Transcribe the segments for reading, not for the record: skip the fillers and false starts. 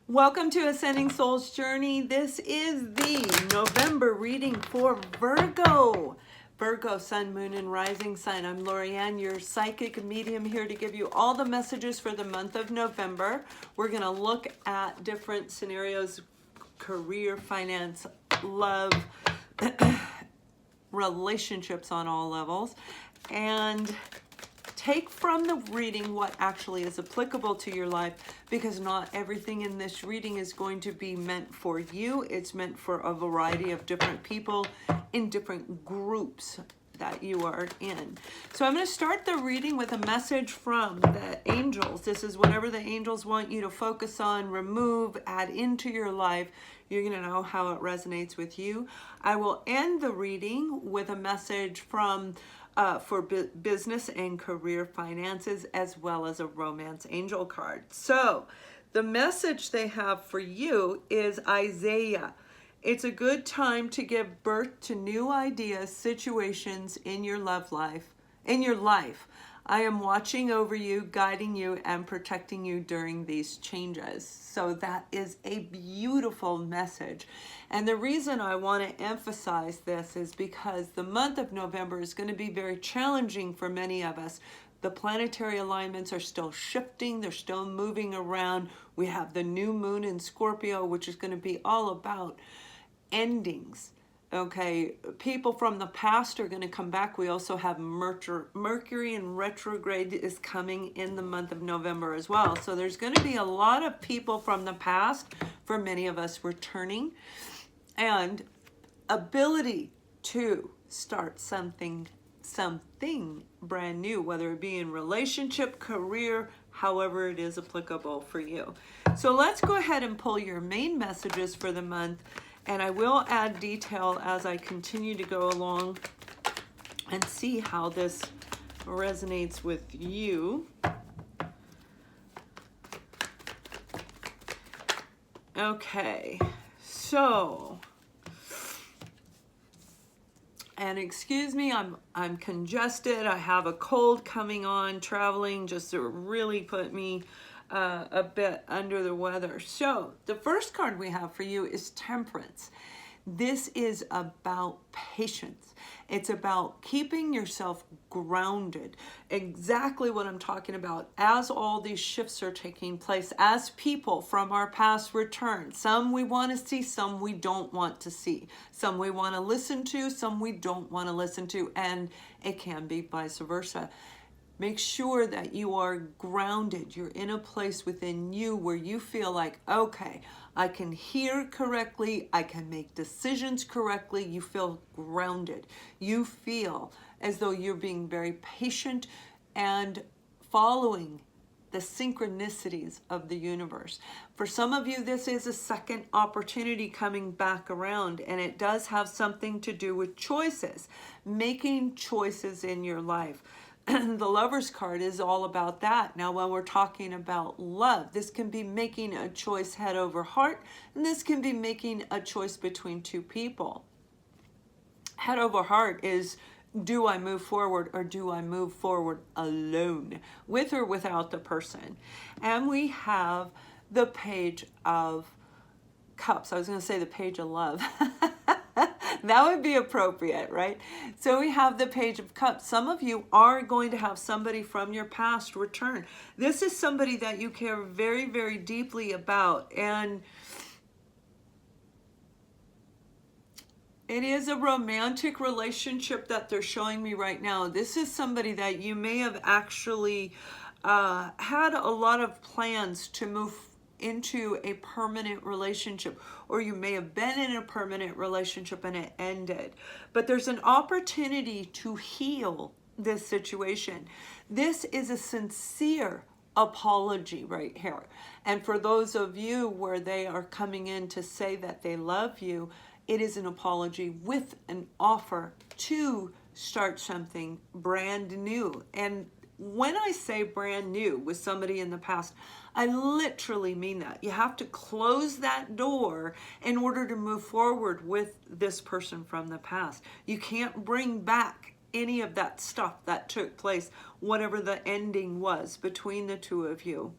Welcome to Ascending Soul's Journey. This is the November reading for Virgo. Virgo, Sun, Moon, and Rising Sign. I'm Lorianne, your psychic medium, here to give you all the messages for the month of November. We're going to look at different scenarios, career, finance, love, relationships on all levels, and take from the reading what actually is applicable to your life, because not everything in this reading is going to be meant for you. It's meant for a variety of different people in different groups that you are in. So I'm going to start the reading with a message from the angels. This is whatever the angels want you to focus on, remove, add into your life. You're going to know how it resonates with you. I will end the reading with a message from for business and career finances, as well as a romance angel card. So the message they have for you is Isaiah. It's a good time to give birth to new ideas, situations in your love life, I am watching over you, guiding you, and protecting you during these changes. So that is a beautiful message. And the reason I want to emphasize this is because the month of November is going to be very challenging for many of us. The planetary alignments are still shifting. They're still moving around. We have the new moon in Scorpio, which is going to be all about endings. Okay, people from the past are going to come back. We also have Mercury in retrograde is coming in the month of November as well. So there's going to be a lot of people from the past, for many of us, returning, and ability to start something brand new, whether it be in relationship, career, however it is applicable for you. So let's go ahead and pull your main messages for the month. And I will add detail as I continue to go along and see how this resonates with you. Okay, so, and excuse me, I'm congested. I have a cold coming on, traveling just to really put me a bit under the weather. So the first card we have for you is Temperance. This is about patience. It's about keeping yourself grounded. Exactly what I'm talking about as all these shifts are taking place, as people from our past return. Some we want to see, some we don't want to see. Some we want to listen to, some we don't want to listen to, and it can be vice versa. Make sure that you are grounded. You're in a place within you where you feel like, okay, I can hear correctly. I can make decisions correctly. You feel grounded. You feel as though you're being very patient and following the synchronicities of the universe. For some of you, this is a second opportunity coming back around, and it does have something to do with choices, making choices in your life. The Lover's card is all about that. Now, when we're talking about love, this can be making a choice head over heart, and this can be making a choice between two people. Head over heart is, do I move forward, or do I move forward alone, with or without the person? And we have the Page of Cups. I was going to say the Page of Love. That would be appropriate, right? So we have the Page of Cups. Some of you are going to have somebody from your past return. This is somebody that you care very, very deeply about. And it is a romantic relationship that they're showing me right now. This is somebody that you may have actually had a lot of plans to move into a permanent relationship, or you may have been in a permanent relationship and it ended. But there's an opportunity to heal this situation. This is a sincere apology right here. And for those of you where they are coming in to say that they love you, it is an apology with an offer to start something brand new. And when I say brand new with somebody in the past, I literally mean that. You have to close that door in order to move forward with this person from the past. You can't bring back any of that stuff that took place, whatever the ending was between the two of you.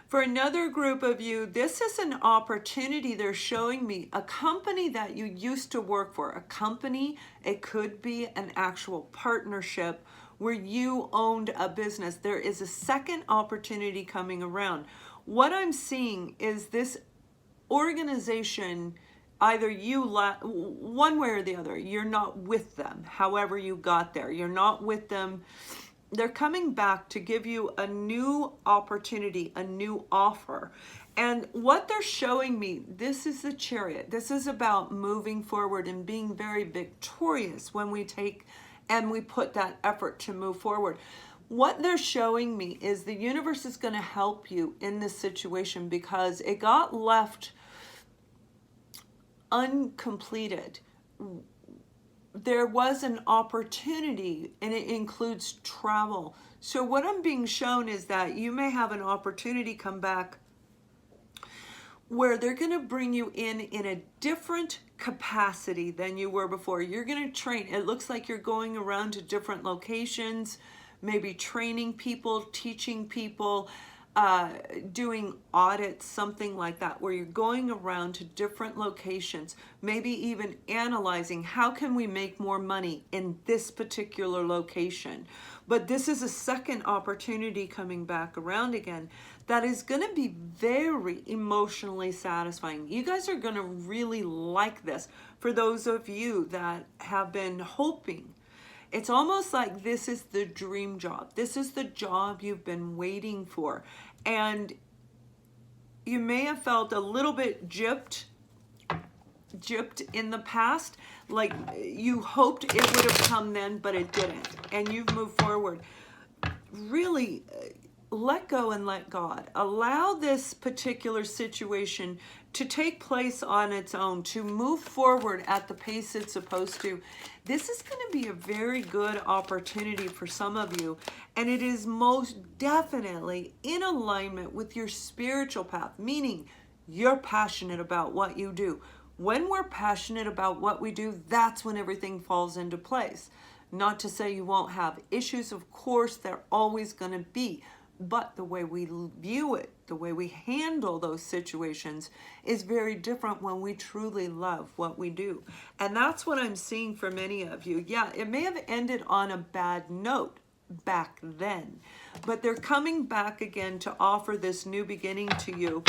For another group of you, this is an opportunity. They're showing me a company that you used to work for, a company. It could be an actual partnership where you owned a business. There is a second opportunity coming around. What I'm seeing is this organization, either one way or the other, you're not with them. However you got there, you're not with them. They're coming back to give you a new opportunity, a new offer. And what they're showing me, this is the Chariot. This is about moving forward and being very victorious when we take and we put that effort to move forward. What they're showing me is the universe is going to help you in this situation because it got left uncompleted. There was an opportunity, and it includes travel. So what I'm being shown is that you may have an opportunity come back where they're going to bring you in a different capacity than you were before. You're going to train. It looks like you're going around to different locations, maybe training people, teaching people, doing audits, something like that, where you're going around to different locations, maybe even analyzing how can we make more money in this particular location. But this is a second opportunity coming back around again that is going to be very emotionally satisfying. You guys are going to really like this. For those of you that have been hoping, it's almost like this is the dream job. This is the job you've been waiting for. And you may have felt a little bit gypped in the past, like you hoped it would have come then, but it didn't. And you've moved forward. Really, let go and let God. Allow this particular situation to take place on its own, to move forward at the pace it's supposed to. This is going to be a very good opportunity for some of you, and it is most definitely in alignment with your spiritual path, meaning you're passionate about what you do. When we're passionate about what we do, that's when everything falls into place. Not to say you won't have issues, of course, they're always going to be. But the way we view it, the way we handle those situations is very different when we truly love what we do. And that's what I'm seeing for many of you. Yeah, it may have ended on a bad note back then, but they're coming back again to offer this new beginning to you.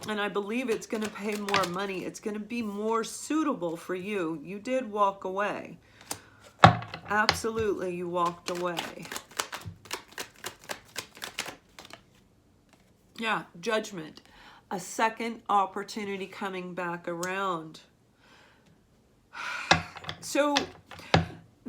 And I believe it's going to pay more money. It's going to be more suitable for you. You did walk away. Absolutely, you walked away. Yeah, Judgment. A second opportunity coming back around. So,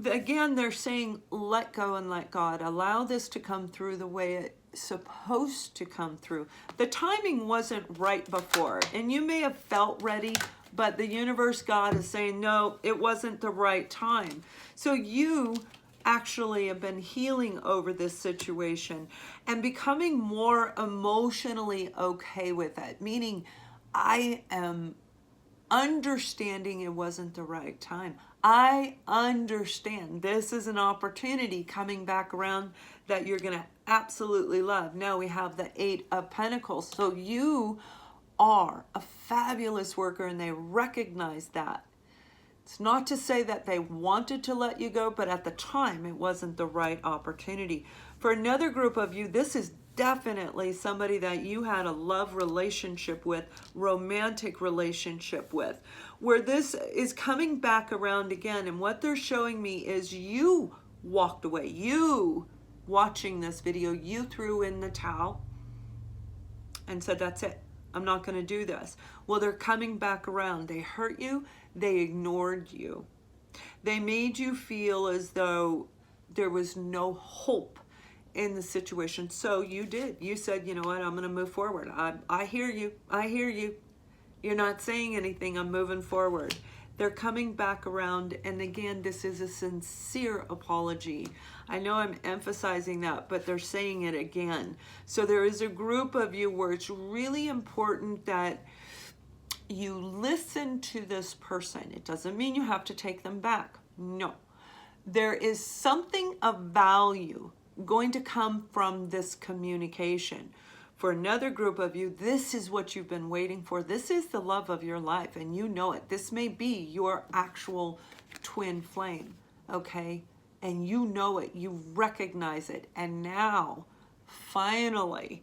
again, they're saying, let go and let God. Allow this to come through the way it's supposed to come through. The timing wasn't right before, and you may have felt ready, but the universe, God, is saying, no, it wasn't the right time. So you actually have been healing over this situation and becoming more emotionally okay with it, meaning I am understanding it wasn't the right time. I understand this is an opportunity coming back around that you're going to absolutely love. Now we have the 8 of Pentacles. So you are a fabulous worker, and they recognize that. It's not to say that they wanted to let you go, but at the time it wasn't the right opportunity. For another group of you, this is definitely somebody that you had a love relationship with, romantic relationship with, where this is coming back around again. And what they're showing me is you walked away. You, watching this video, you threw in the towel and said, that's it. I'm not going to do this. Well, they're coming back around. They hurt you. They ignored you. They made you feel as though there was no hope in the situation. So you did. You said, you know what, I'm going to move forward. I hear you. I hear you. You're not saying anything. I'm moving forward. They're coming back around. And again, this is a sincere apology. I know I'm emphasizing that, but they're saying it again. So there is a group of you where it's really important that you listen to this person. It doesn't mean you have to take them back. No. There is something of value going to come from this communication. For another group of you, this is what you've been waiting for. This is the love of your life, and you know it. This may be your actual twin flame, okay? And you know it, you recognize it. And now, finally,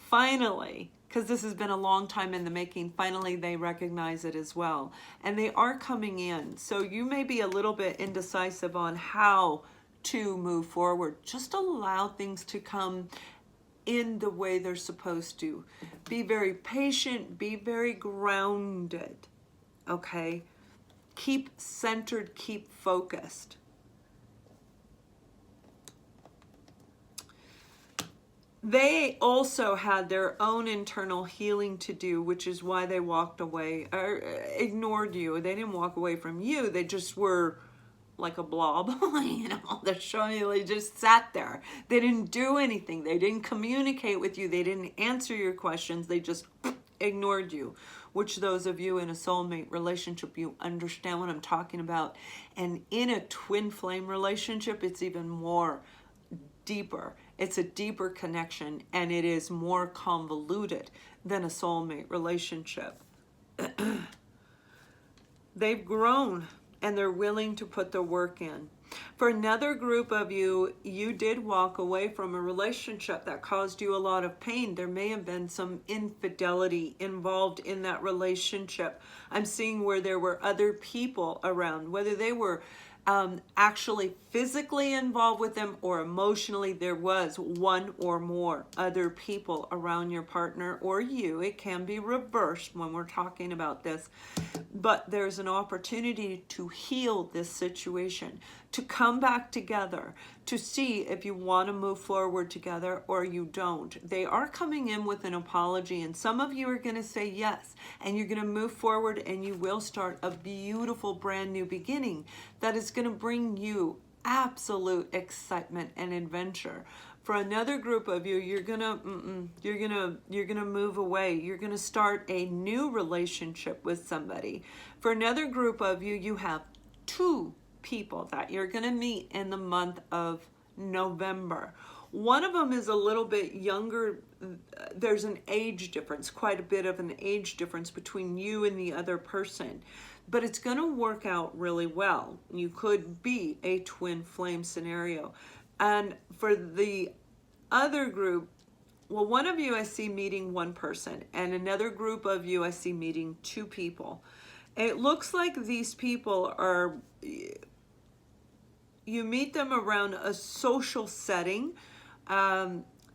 because this has been a long time in the making, finally they recognize it as well. And they are coming in. So you may be a little bit indecisive on how to move forward. Just allow things to come in the way they're supposed to. Be very patient, be very grounded, okay? Keep centered, keep focused. They also had their own internal healing to do, which is why they walked away or ignored you. They didn't walk away from you. They just were like a blob, you know, they're showing you, they just sat there. They didn't do anything. They didn't communicate with you. They didn't answer your questions. They just ignored you, which those of you in a soulmate relationship, you understand what I'm talking about. And in a twin flame relationship, it's even more deeper. It's a deeper connection, and it is more convoluted than a soulmate relationship. They've grown, and they're willing to put the work in. For another group of you, you did walk away from a relationship that caused you a lot of pain. There may have been some infidelity involved in that relationship. I'm seeing where there were other people around, whether they were actually physically involved with them or emotionally. There was one or more other people around your partner or you. It can be reversed when we're talking about this, but there's an opportunity to heal this situation, to come back together, to see if you want to move forward together or you don't. They are coming in with an apology, and some of you are going to say yes, and you're going to move forward, and you will start a beautiful brand new beginning that is going to bring you absolute excitement and adventure. For another group of you, you're gonna move away. You're gonna start a new relationship with somebody. For another group of you, you have two people that you're gonna meet in the month of November. One of them is a little bit younger. There's an age difference, quite a bit of an age difference between you and the other person. But it's going to work out really well. You could be a twin flame scenario. And for the other group, well, one of you I see meeting one person, and another group of you I see meeting two people. It looks like these people are, you meet them around a social setting.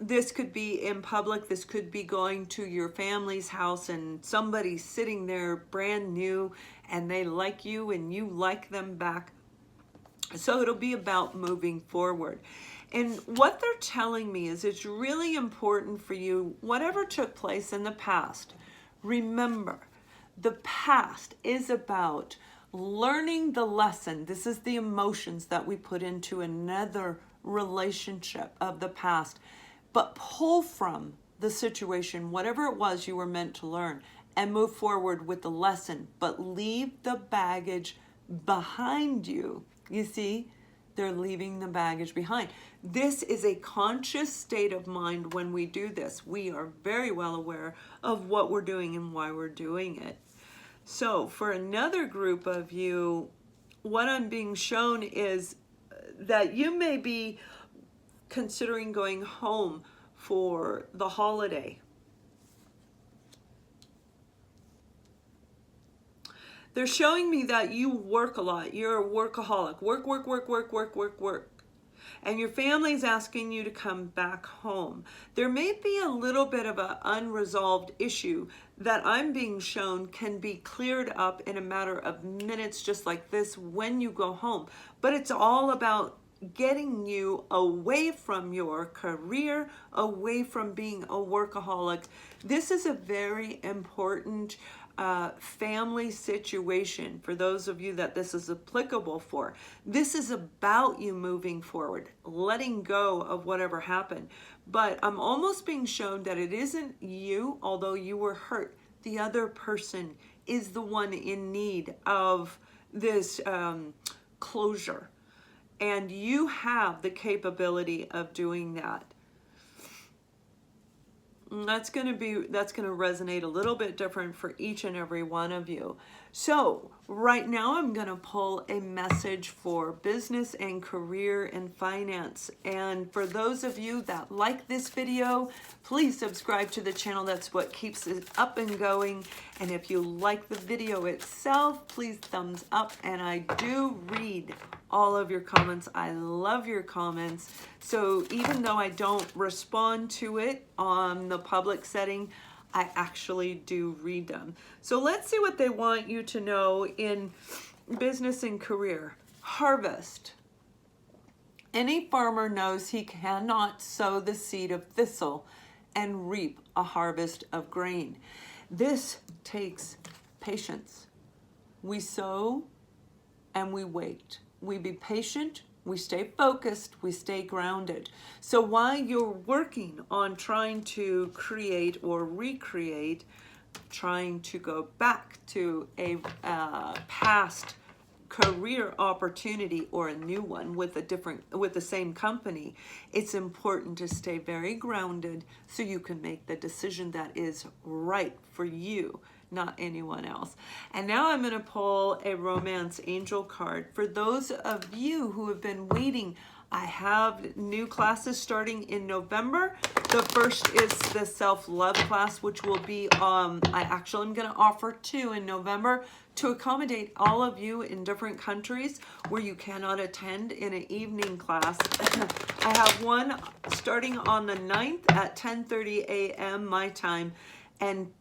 This could be in public. This could be going to your family's house and somebody's sitting there brand new and they like you and you like them back. So it'll be about moving forward. And what they're telling me is it's really important for you, whatever took place in the past, remember, the past is about learning the lesson. This is the emotions that we put into another relationship of the past. But pull from the situation, whatever it was you were meant to learn, and move forward with the lesson. But leave the baggage behind you. You see, they're leaving the baggage behind. This is a conscious state of mind when we do this. We are very well aware of what we're doing and why we're doing it. So for another group of you, what I'm being shown is that you may be considering going home for the holiday. They're showing me that you work a lot. You're a workaholic. Work. And your family's asking you to come back home. There may be a little bit of an unresolved issue that I'm being shown can be cleared up in a matter of minutes, just like this, when you go home. But it's all about getting you away from your career, away from being a workaholic. This is a very important family situation for those of you that this is applicable for. This is about you moving forward, letting go of whatever happened. But I'm almost being shown that it isn't you, although you were hurt. The other person is the one in need of this closure. And you have the capability of doing that. That's going to resonate a little bit different for each and every one of you. So right now I'm going to pull a message for business and career and finance. And for those of you that like this video, please subscribe to the channel. That's what keeps it up and going. And if you like the video itself, please thumbs up. And I do read all of your comments. I love your comments. So even though I don't respond to it on the public setting, I actually do read them. So let's see what they want you to know in business and career. Harvest. Any farmer knows he cannot sow the seed of thistle and reap a harvest of grain. This takes patience. We sow and we wait. We be patient, we stay focused, we stay grounded. So while you're working on trying to create or recreate, trying to go back to a past career opportunity or a new one with the same company, it's important to stay very grounded so you can make the decision that is right for you, not anyone else. And now I'm going to pull a romance angel card. For those of you who have been waiting, I have new classes starting in November. The first is the self-love class, which will be, I'm going to offer 2 in November to accommodate all of you in different countries where you cannot attend in an evening class. I have one starting on the 9th at 10:30 a.m. my time, and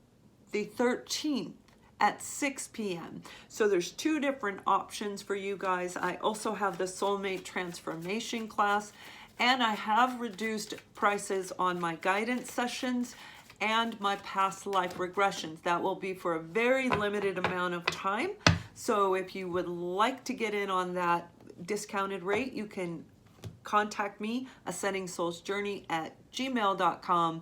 the 13th at 6 p.m. So there's 2 different options for you guys. I also have the Soulmate transformation class, and I have reduced prices on my guidance sessions and my past life regressions. That will be for a very limited amount of time. So if you would like to get in on that discounted rate, you can contact me, ascendingsoulsjourney@gmail.com,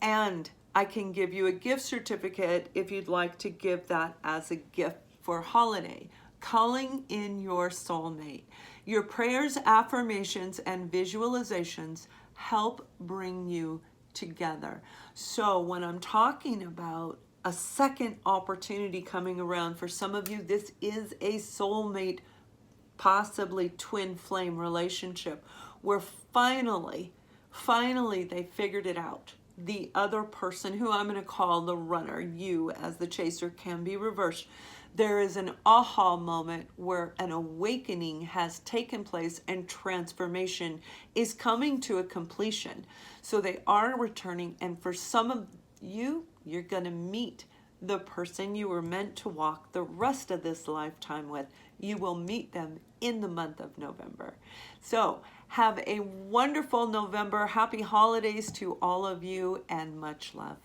and I can give you a gift certificate if you'd like to give that as a gift for holiday. Calling in your soulmate. Your prayers, affirmations, and visualizations help bring you together. So when I'm talking about a second opportunity coming around for some of you, this is a soulmate, possibly twin flame relationship where finally they figured it out. The other person, who I'm going to call the runner, you as the chaser, can be reversed. There is an aha moment where an awakening has taken place and transformation is coming to a completion. So they are returning, and for some of you, you're going to meet the person you were meant to walk the rest of this lifetime with. You will meet them in the month of November. So have a wonderful November. Happy holidays to all of you, and much love.